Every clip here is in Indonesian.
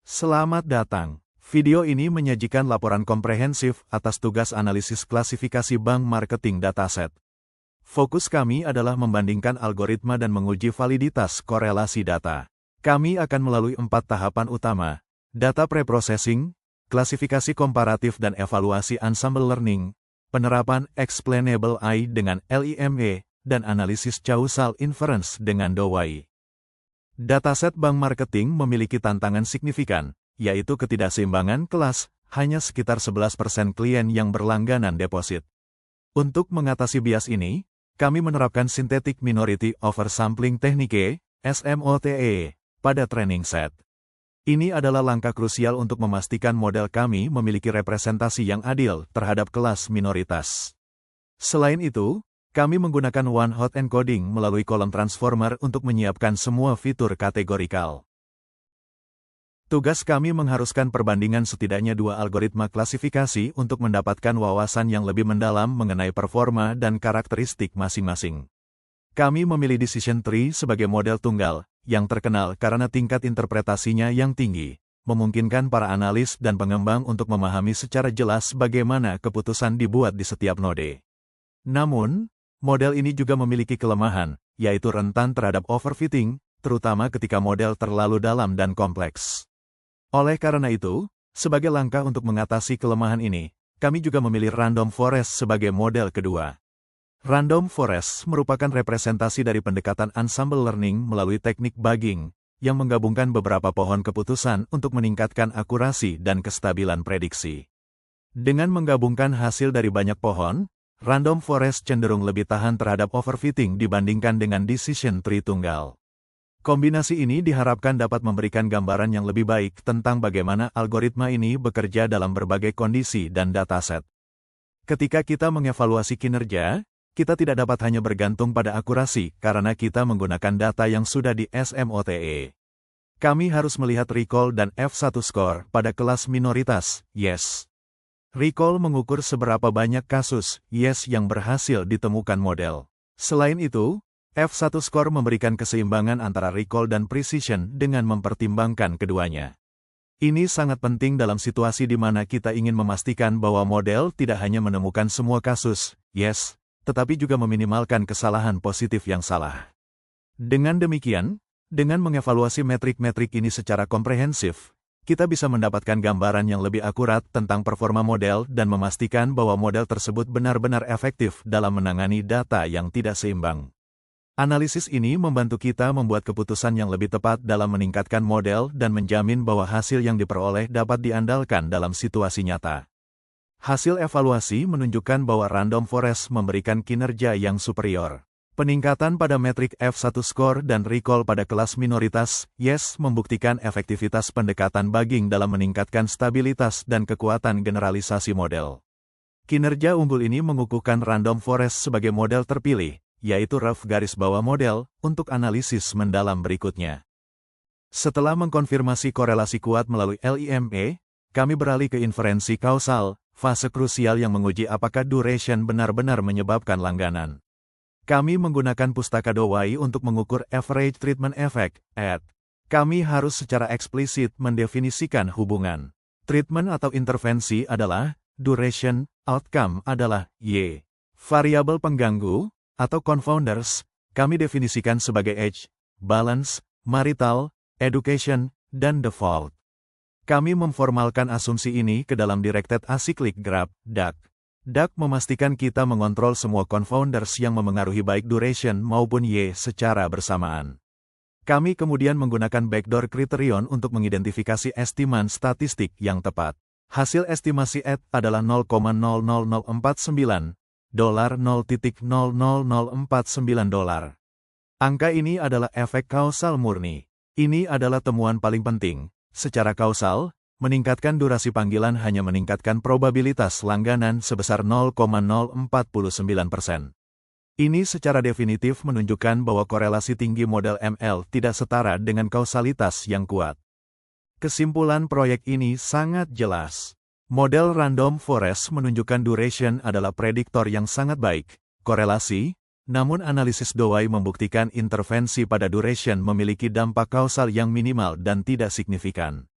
Selamat datang. Video ini menyajikan laporan komprehensif atas tugas analisis klasifikasi bank marketing dataset. Fokus kami adalah membandingkan algoritma dan menguji validitas korelasi data. Kami akan melalui 4 tahapan utama: data preprocessing, klasifikasi komparatif dan evaluasi ensemble learning, penerapan explainable AI dengan LIME, dan analisis causal inference dengan DOWAI. Dataset bank marketing memiliki tantangan signifikan, yaitu ketidakseimbangan kelas, hanya sekitar 11% klien yang berlangganan deposit. Untuk mengatasi bias ini, kami menerapkan Synthetic Minority Oversampling Technique, SMOTE, pada training set. Ini adalah langkah krusial untuk memastikan model kami memiliki representasi yang adil terhadap kelas minoritas. Selain itu, kami menggunakan one-hot encoding melalui kolom transformer untuk menyiapkan semua fitur kategorikal. Tugas kami mengharuskan perbandingan setidaknya 2 algoritma klasifikasi untuk mendapatkan wawasan yang lebih mendalam mengenai performa dan karakteristik masing-masing. Kami memilih Decision Tree sebagai model tunggal, yang terkenal karena tingkat interpretasinya yang tinggi, memungkinkan para analis dan pengembang untuk memahami secara jelas bagaimana keputusan dibuat di setiap node. Namun, model ini juga memiliki kelemahan, yaitu rentan terhadap overfitting, terutama ketika model terlalu dalam dan kompleks. Oleh karena itu, sebagai langkah untuk mengatasi kelemahan ini, kami juga memilih Random Forest sebagai model kedua. Random Forest merupakan representasi dari pendekatan ensemble learning melalui teknik bugging, yang menggabungkan beberapa pohon keputusan untuk meningkatkan akurasi dan kestabilan prediksi. Dengan menggabungkan hasil dari banyak pohon, Random Forest cenderung lebih tahan terhadap overfitting dibandingkan dengan Decision Tree tunggal. Kombinasi ini diharapkan dapat memberikan gambaran yang lebih baik tentang bagaimana algoritma ini bekerja dalam berbagai kondisi dan dataset. Ketika kita mengevaluasi kinerja, kita tidak dapat hanya bergantung pada akurasi karena kita menggunakan data yang sudah di SMOTE. Kami harus melihat recall dan F1 score pada kelas minoritas, yes. Recall mengukur seberapa banyak kasus yes yang berhasil ditemukan model. Selain itu, F1 score memberikan keseimbangan antara recall dan precision dengan mempertimbangkan keduanya. Ini sangat penting dalam situasi di mana kita ingin memastikan bahwa model tidak hanya menemukan semua kasus yes, tetapi juga meminimalkan kesalahan positif yang salah. Dengan demikian, dengan mengevaluasi metrik-metrik ini secara komprehensif, kita bisa mendapatkan gambaran yang lebih akurat tentang performa model dan memastikan bahwa model tersebut benar-benar efektif dalam menangani data yang tidak seimbang. Analisis ini membantu kita membuat keputusan yang lebih tepat dalam meningkatkan model dan menjamin bahwa hasil yang diperoleh dapat diandalkan dalam situasi nyata. Hasil evaluasi menunjukkan bahwa Random Forest memberikan kinerja yang superior. Peningkatan pada metrik F1 score dan recall pada kelas minoritas, yes, membuktikan efektivitas pendekatan bugging dalam meningkatkan stabilitas dan kekuatan generalisasi model. Kinerja unggul ini mengukuhkan Random Forest sebagai model terpilih, yaitu rough garis bawah model, untuk analisis mendalam berikutnya. Setelah mengkonfirmasi korelasi kuat melalui LIME, kami beralih ke inferensi kausal, fase krusial yang menguji apakah duration benar-benar menyebabkan langganan. Kami menggunakan pustaka DOWAI untuk mengukur average treatment effect, AT. Kami harus secara eksplisit mendefinisikan hubungan. Treatment atau intervensi adalah duration, outcome adalah Y. Variabel pengganggu, atau confounders, kami definisikan sebagai age, balance, marital, education, dan default. Kami memformalkan asumsi ini ke dalam Directed Acyclic Graph, DAG. DAG memastikan kita mengontrol semua confounders yang memengaruhi baik duration maupun Y secara bersamaan. Kami kemudian menggunakan backdoor criterion untuk mengidentifikasi estiman statistik yang tepat. Hasil estimasi AT adalah 0,00049, $0,00049. Angka ini adalah efek kausal murni. Ini adalah temuan paling penting. Secara kausal, meningkatkan durasi panggilan hanya meningkatkan probabilitas langganan sebesar 0,049%. Ini secara definitif menunjukkan bahwa korelasi tinggi model ML tidak setara dengan kausalitas yang kuat. Kesimpulan proyek ini sangat jelas. Model Random Forest menunjukkan duration adalah prediktor yang sangat baik, korelasi, namun analisis DOWAI membuktikan intervensi pada duration memiliki dampak kausal yang minimal dan tidak signifikan.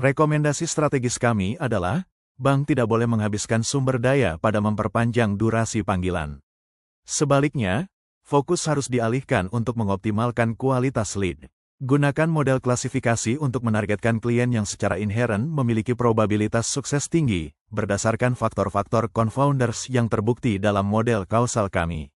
Rekomendasi strategis kami adalah, bank tidak boleh menghabiskan sumber daya pada memperpanjang durasi panggilan. Sebaliknya, fokus harus dialihkan untuk mengoptimalkan kualitas lead. Gunakan model klasifikasi untuk menargetkan klien yang secara inheren memiliki probabilitas sukses tinggi, berdasarkan faktor-faktor confounders yang terbukti dalam model kausal kami.